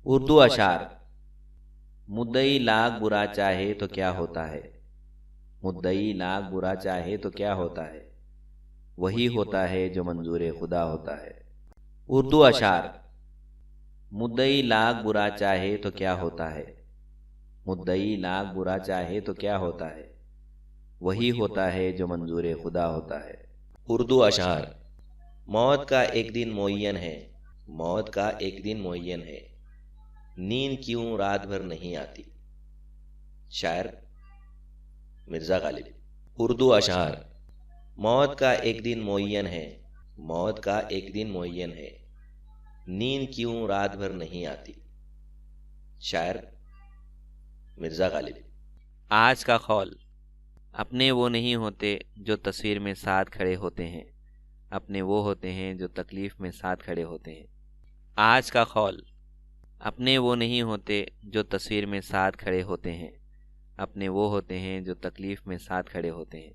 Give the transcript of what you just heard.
اردو اشعار۔ مدعی لاکھ برا چاہے تو کیا ہوتا ہے، مدعی لاکھ برا چاہے تو کیا ہوتا ہے، وہی ہوتا ہے جو منظور خدا ہوتا ہے۔ اردو اشعار۔ مدعی لاکھ برا چاہے تو کیا ہوتا ہے، مدعی لاکھ برا چاہے تو کیا ہوتا ہے، وہی ہوتا ہے جو منظور خدا ہوتا ہے۔ اردو اشعار۔ موت کا ایک دن معین ہے، موت کا ایک دن معین ہے، نیند کیوں رات بھر نہیں آتی۔ شاعر مرزا غالب۔ اردو اشعار۔ موت کا ایک دن معین ہے، موت کا ایک دن معین ہے، نیند کیوں رات بھر نہیں آتی۔ شاعر مرزا غالب۔ آج کا قول۔ اپنے وہ نہیں ہوتے جو تصویر میں ساتھ کھڑے ہوتے ہیں، اپنے وہ ہوتے ہیں جو تکلیف میں ساتھ کھڑے ہوتے ہیں۔ آج کا قول۔ اپنے وہ نہیں ہوتے جو تصویر میں ساتھ کھڑے ہوتے ہیں، اپنے وہ ہوتے ہیں جو تکلیف میں ساتھ کھڑے ہوتے ہیں۔